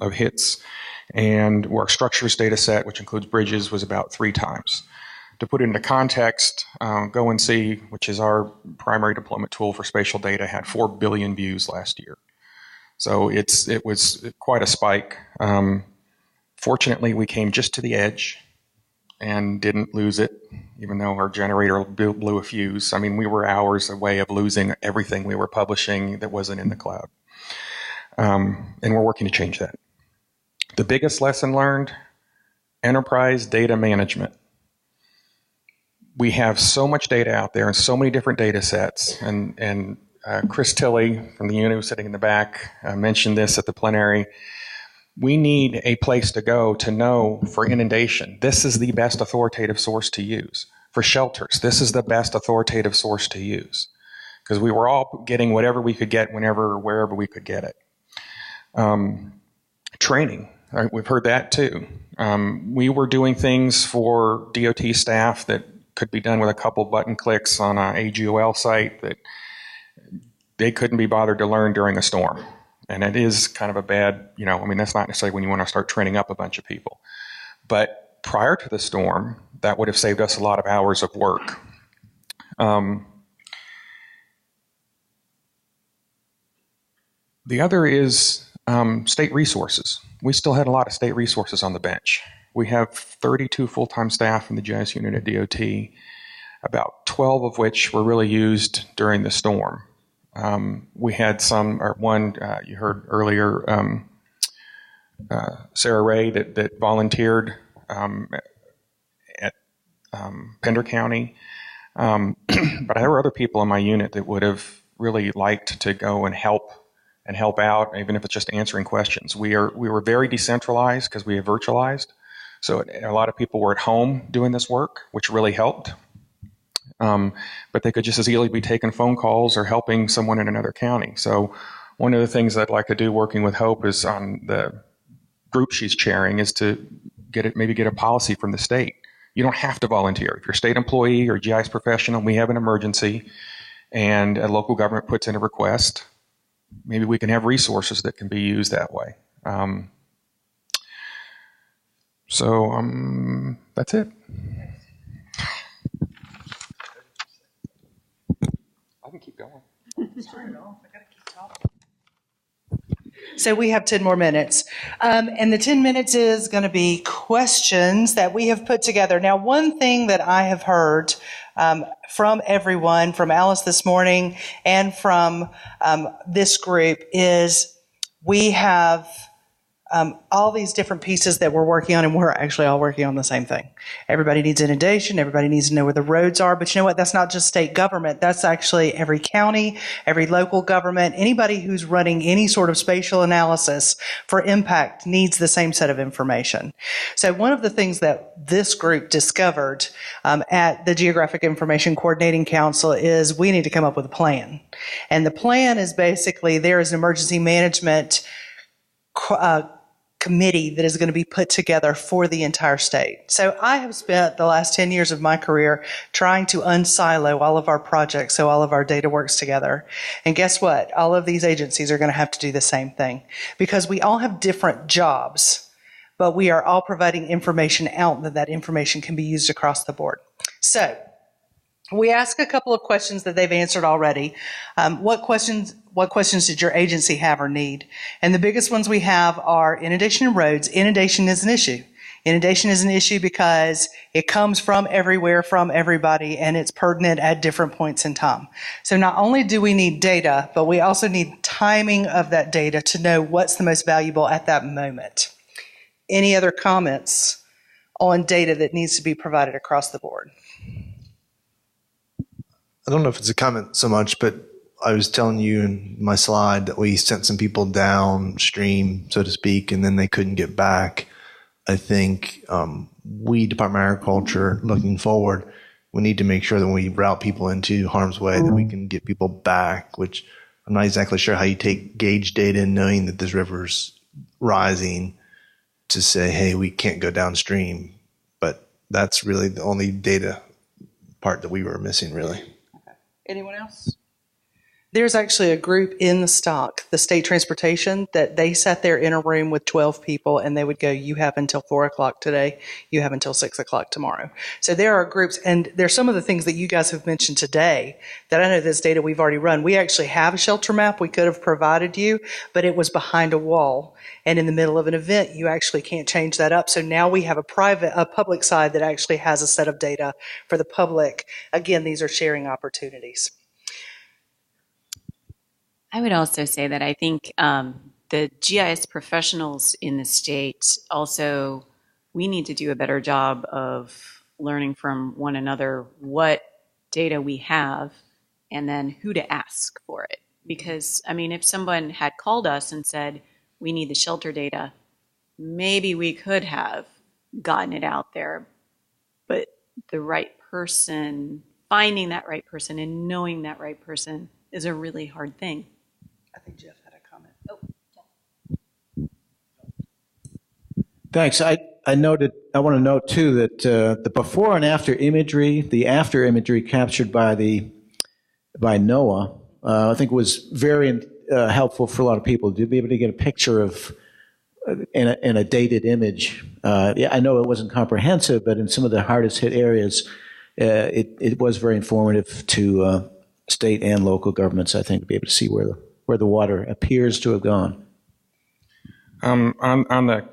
of hits, and our structures data set, which includes bridges, was about 3 times. To put it into context, Go and See, which is our primary deployment tool for spatial data, had 4 billion views last year. So it was quite a spike. Fortunately, we came just to the edge and didn't lose it, even though our generator blew a fuse. I mean, we were hours away of losing everything we were publishing that wasn't in the cloud. And we're working to change that. The biggest lesson learned, enterprise data management. We have so much data out there and so many different data sets. And Chris Tilley from the unit who's sitting in the back mentioned this at the plenary. We need a place to go to know for inundation, this is the best authoritative source to use. For shelters, this is the best authoritative source to use. Because we were all getting whatever we could get whenever, wherever we could get it. Training, right? We've heard that too. We were doing things for DOT staff that could be done with a couple button clicks on an AGOL site that they couldn't be bothered to learn during a storm. And it is kind of a bad, I mean, that's not necessarily when you want to start training up a bunch of people. But prior to the storm, that would have saved us a lot of hours of work. The other is state resources. We still had a lot of state resources on the bench. We have 32 full-time staff in the GIS unit at DOT. about 12 of which were really used during the storm. We had one you heard earlier, Sarah Ray, that volunteered at Pender County. But there were other people in my unit that would have really liked to go and help out, even if it's just answering questions. We were very decentralized because we have virtualized. So a lot of people were at home doing this work, which really helped. But they could just as easily be taking phone calls or helping someone in another county. So one of the things I'd like to do working with Hope is on the group she's chairing is to get a policy from the state. You don't have to volunteer. If you're a state employee or GIS professional, we have an emergency and a local government puts in a request, maybe we can have resources that can be used that way. That's it. I can keep going. So we have 10 more minutes. And the 10 minutes is going to be questions that we have put together. Now, one thing that I have heard from everyone, from Alice this morning and from this group, is we have all these different pieces that we're working on, and we're actually all working on the same thing. Everybody needs inundation. Everybody needs to know where the roads are. But you know what? That's not just state government. That's actually every county, every local government. Anybody who's running any sort of spatial analysis for impact needs the same set of information. So one of the things that this group discovered at the Geographic Information Coordinating Council is we need to come up with a plan. And the plan is basically there is an emergency management committee that is going to be put together for the entire state. So I have spent the last 10 years of my career trying to unsilo all of our projects so all of our data works together. And guess what? All of these agencies are going to have to do the same thing because we all have different jobs, but we are all providing information out that information can be used across the board. So we asked a couple of questions that they've answered already. What questions did your agency have or need? And the biggest ones we have are inundation and roads. Inundation is an issue. Inundation is an issue because it comes from everywhere, from everybody, and it's pertinent at different points in time. So not only do we need data, but we also need timing of that data to know what's the most valuable at that moment. Any other comments on data that needs to be provided across the board? I don't know if it's a comment so much, but I was telling you in my slide that we sent some people downstream, so to speak, and then they couldn't get back. I think we, Department of Agriculture, looking forward, we need to make sure that when we route people into harm's way that we can get people back, which I'm not exactly sure how you take gauge data and knowing that this river's rising to say, hey, we can't go downstream. But that's really the only data part that we were missing, really. Anyone else? There's actually a group in the stock, the state transportation, that they sat there in a room with 12 people and they would go, you have until 4 o'clock today, you have until 6 o'clock tomorrow. So there are groups, and there's some of the things that you guys have mentioned today that I know this data we've already run. We actually have a shelter map we could have provided you, but it was behind a wall. And in the middle of an event, you actually can't change that up. So now we have a public side that actually has a set of data for the public. Again, these are sharing opportunities. I would also say that I think the GIS professionals in the state also, we need to do a better job of learning from one another what data we have and then who to ask for it. Because, I mean, if someone had called us and said, we need the shelter data, maybe we could have gotten it out there. But the right person, finding that right person and knowing that right person is a really hard thing. I think Jeff had a comment. Thanks. I want to note too that the before and after imagery, the after imagery captured by NOAA, I think was very helpful for a lot of people to be able to get a picture of in a dated image. Yeah, I know it wasn't comprehensive, but in some of the hardest hit areas, it was very informative to state and local governments, I think, to be able to see where the water appears to have gone. On the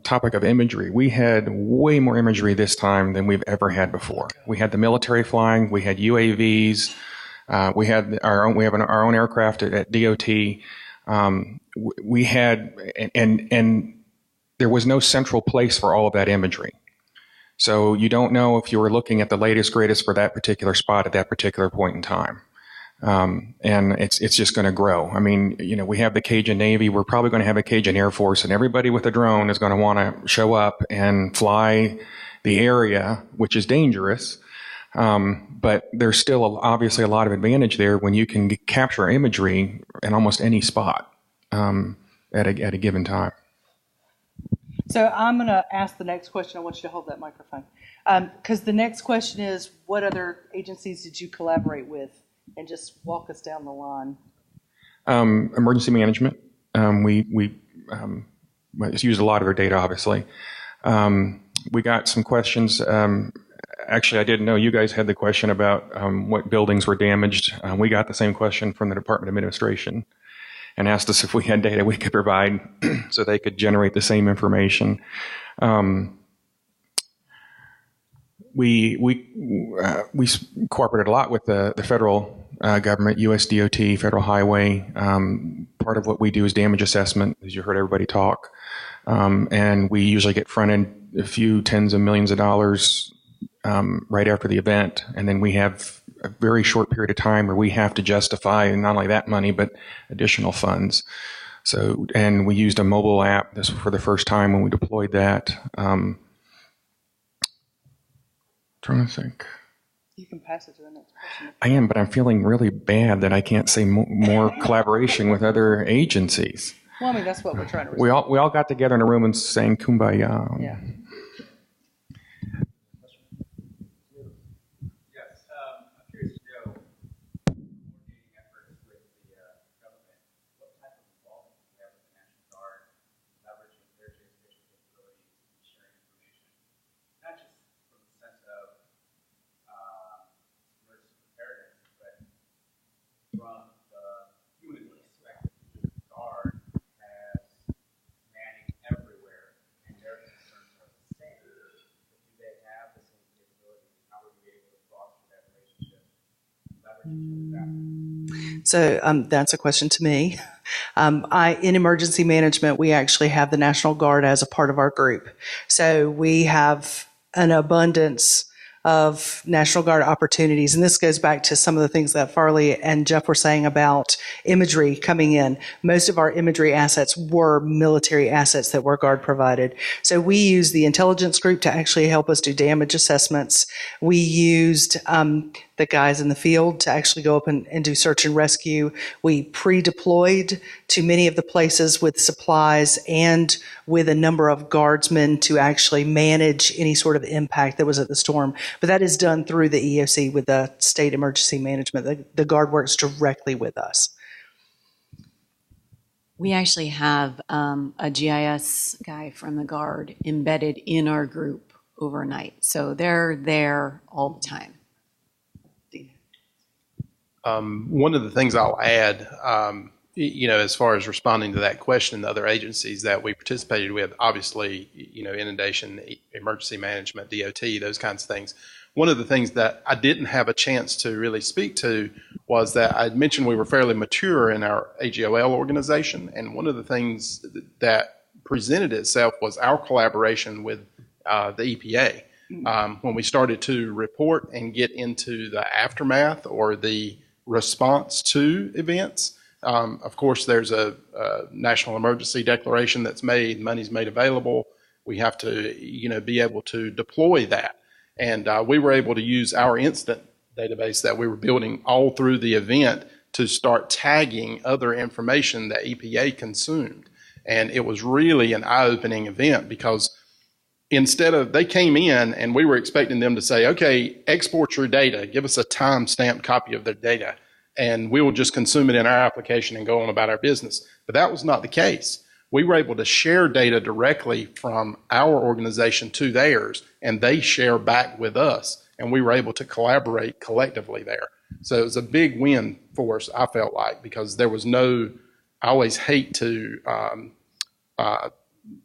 topic of imagery, we had way more imagery this time than we've ever had before. We had the military flying, we had UAVs, we had our own aircraft at DOT. We had, and there was no central place for all of that imagery. So you don't know if you were looking at the latest, greatest for that particular spot at that particular point in time. And it's just going to grow. I mean, we have the Cajun Navy. We're probably going to have a Cajun Air Force, and everybody with a drone is going to want to show up and fly the area, which is dangerous. But there's still obviously a lot of advantage there when you can capture imagery in almost any spot at a given time. So I'm going to ask the next question. I want you to hold that microphone. Because the next question is, what other agencies did you collaborate with? And just walk us down the line. Emergency management. We used a lot of their data, obviously. We got some questions. Actually, I didn't know you guys had the question about what buildings were damaged. We got the same question from the Department of Administration and asked us if we had data we could provide so they could generate the same information. We cooperated a lot with the federal government, US DOT, Federal Highway. Part of what we do is damage assessment, as you heard everybody talk. And we usually get fronted a few tens of millions of dollars right after the event. And then we have a very short period of time where we have to justify not only that money, but additional funds. So, and we used a mobile app this for the first time when we deployed that. Trying to think. You can pass it to the next question. I am, but I'm feeling really bad that I can't say more collaboration with other agencies. Well, I mean, that's what we're trying to resolve. We all got together in a room and sang Kumbaya. Yeah. Yes, I'm curious to know, coordinating efforts with the government, what type of involvement do you have with the National Guard, leveraging their geospatial capabilities and sharing information, not just from the sense of emergency preparedness, but from the human perspective. The Guard has manning everywhere, and their concerns are the same. But do they have the same capabilities? How are you able to foster that relationship, leverage each other's assets? So that's a question to me. In emergency management, we actually have the National Guard as a part of our group. So we have an abundance of National Guard opportunities. And this goes back to some of the things that Farley and Jeff were saying about imagery coming in. Most of our imagery assets were military assets that were Guard provided. So we used the intelligence group to actually help us do damage assessments. We used the guys in the field to actually go up and do search and rescue. We pre-deployed to many of the places with supplies and with a number of guardsmen to actually manage any sort of impact that was at the storm. But that is done through the EOC with the state emergency management. The Guard works directly with us. We actually have a GIS guy from the Guard embedded in our group overnight. So they're there all the time. One of the things I'll add, as far as responding to that question, the other agencies that we participated with, obviously, inundation, emergency management, DOT, those kinds of things. One of the things that I didn't have a chance to really speak to was that I mentioned we were fairly mature in our AGOL organization, and one of the things that presented itself was our collaboration with the EPA. When we started to report and get into the aftermath or the response to events, of course, there's a national emergency declaration that's made, money's made available. We have to, be able to deploy that. And we were able to use our incident database that we were building all through the event to start tagging other information that EPA consumed. And it was really an eye-opening event because instead of, they came in and we were expecting them to say, okay, export your data, give us a time-stamped copy of their data, and we will just consume it in our application and go on about our business. But that was not the case. We were able to share data directly from our organization to theirs, and they share back with us, and we were able to collaborate collectively there. So it was a big win for us, I felt like, because there was no, I always hate to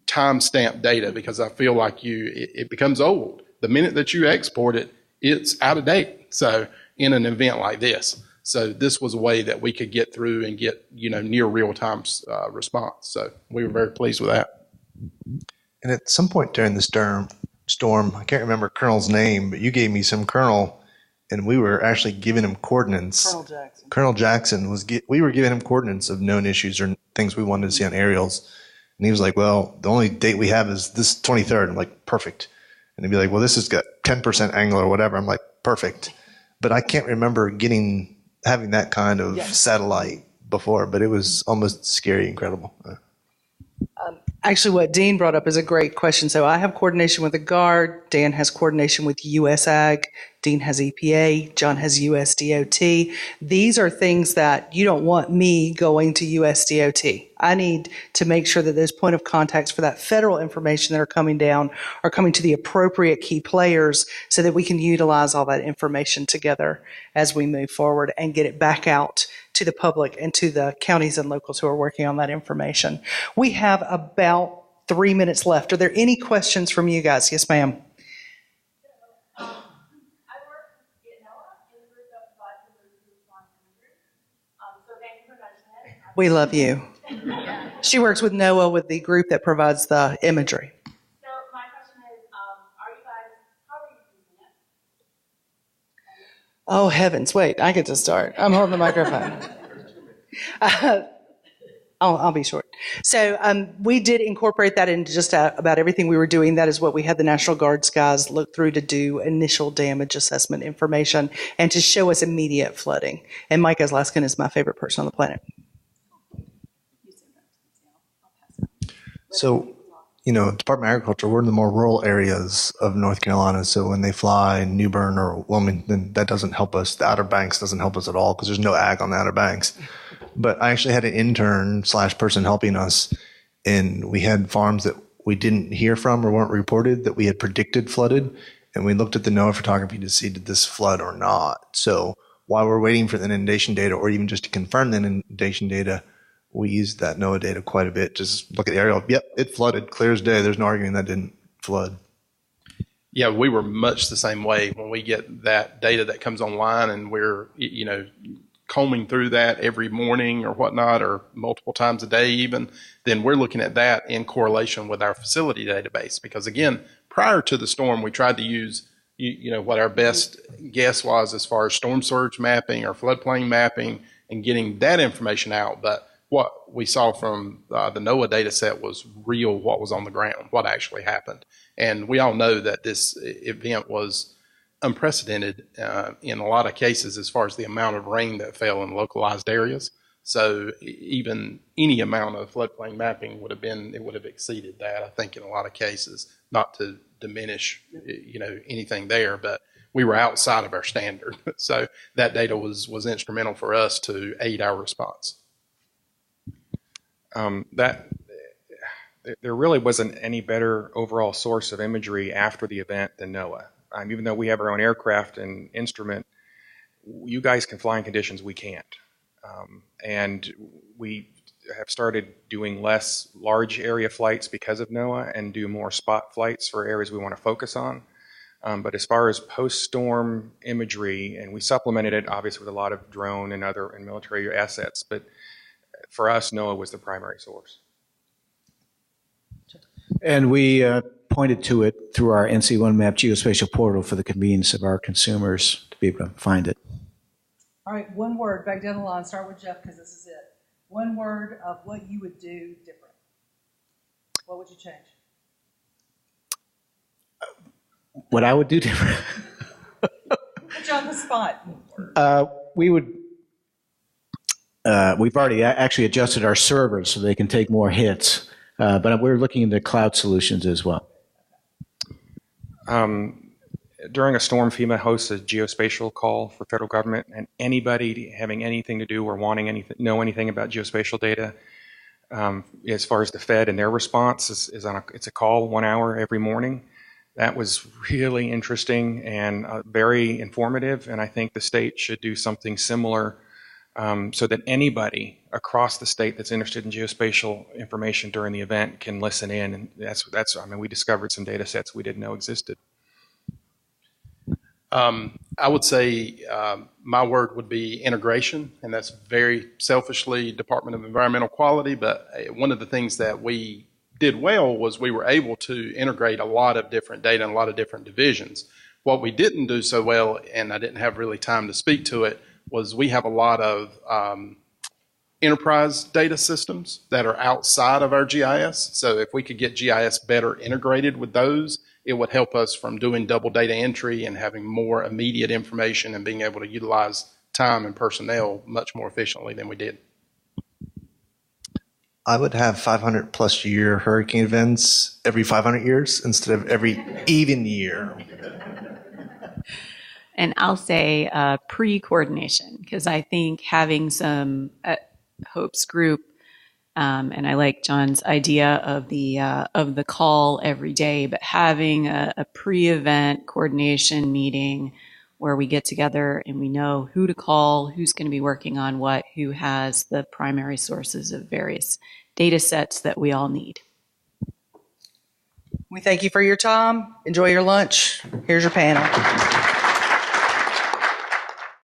timestamp data, because I feel like it becomes old. The minute that you export it, it's out of date. So in an event like this, so this was a way that we could get through and get, near real time response. So we were very pleased with that. And at some point during the storm, I can't remember Colonel's name, but you gave me some Colonel, and we were actually giving him coordinates. Colonel Jackson we were giving him coordinates of known issues or things we wanted to see on aerials. And he was like, well, the only date we have is this 23rd. I'm like, perfect. And he'd be like, well, this has got 10% angle or whatever. I'm like, perfect. But I can't remember having that kind of satellite before, but it was almost scary, incredible. Actually, what Dean brought up is a great question. So I have coordination with the Guard. Dan has coordination with US Ag. Dean has EPA. John has USDOT. These are things that you don't want me going to USDOT. I need to make sure that those point of contacts for that federal information that are coming down are coming to the appropriate key players so that we can utilize all that information together as we move forward and get it back out to the public and to the counties and locals who are working on that information. We have about 3 minutes left. Are there any questions from you guys? Yes, ma'am. We love you. She works with NOAA, with the group that provides the imagery. So my question is, how are you using it? Oh, heavens. Wait, I get to start. I'm holding the microphone. I'll be short. So we did incorporate that into just about everything we were doing. That is what we had the National Guards guys look through to do initial damage assessment information and to show us immediate flooding. And Mike Laskin is my favorite person on the planet. So, Department of Agriculture, we're in the more rural areas of North Carolina. So when they fly New Bern or Wilmington, that doesn't help us. The Outer Banks doesn't help us at all because there's no ag on the Outer Banks. But I actually had an intern / person helping us, and we had farms that we didn't hear from or weren't reported that we had predicted flooded. And we looked at the NOAA photography to see, did this flood or not? So while we're waiting for the inundation data or even just to confirm the inundation data, we used that NOAA data quite a bit. Just look at the aerial. Yep, it flooded, clear as day. There's no arguing that didn't flood. Yeah, we were much the same way when we get that data that comes online and we're, combing through that every morning or whatnot, or multiple times a day even, then we're looking at that in correlation with our facility database. Because again, prior to the storm, we tried to use, what our best guess was as far as storm surge mapping or floodplain mapping and getting that information out. But what we saw from the NOAA data set was real, what was on the ground, what actually happened. And we all know that this event was unprecedented in a lot of cases as far as the amount of rain that fell in localized areas. So even any amount of floodplain mapping would have exceeded that, I think, in a lot of cases, not to diminish, anything there, but we were outside of our standard. So that data was instrumental for us to aid our response. There really wasn't any better overall source of imagery after the event than NOAA. Even though we have our own aircraft and instrument, you guys can fly in conditions we can't. And we have started doing less large area flights because of NOAA and do more spot flights for areas we want to focus on. But as far as post-storm imagery, and we supplemented it obviously with a lot of drone and other and military assets, but for us, NOAA was the primary source. And we pointed to it through our NC1 Map geospatial portal for the convenience of our consumers to be able to find it. All right, one word, back down the line, start with Jeff because this is it. One word of what you would do different. What would you change? What I would do different? Put you on the spot. We've already actually adjusted our servers so they can take more hits, but we're looking into cloud solutions as well. During a storm, FEMA hosts a geospatial call for federal government, and anybody having anything to do or wanting know anything about geospatial data, as far as the Fed and their response, it's a call 1 hour every morning. That was really interesting and very informative, and I think the state should do something similar so that anybody across the state that's interested in geospatial information during the event can listen in. And I mean, we discovered some data sets we didn't know existed. I would say my word would be integration, and that's very selfishly Department of Environmental Quality, but one of the things that we did well was we were able to integrate a lot of different data and a lot of different divisions. What we didn't do so well, and I didn't have really time to speak to it, was we have a lot of enterprise data systems that are outside of our GIS. So if we could get GIS better integrated with those, it would help us from doing double data entry and having more immediate information and being able to utilize time and personnel much more efficiently than we did. I would have 500 plus year hurricane events every 500 years instead of every even year. And I'll say pre-coordination, because I think having some Hope's group, and I like John's idea of the call every day, but having a pre-event coordination meeting where we get together and we know who to call, who's going to be working on what, who has the primary sources of various data sets that we all need. We thank you for your time. Enjoy your lunch. Here's your panel.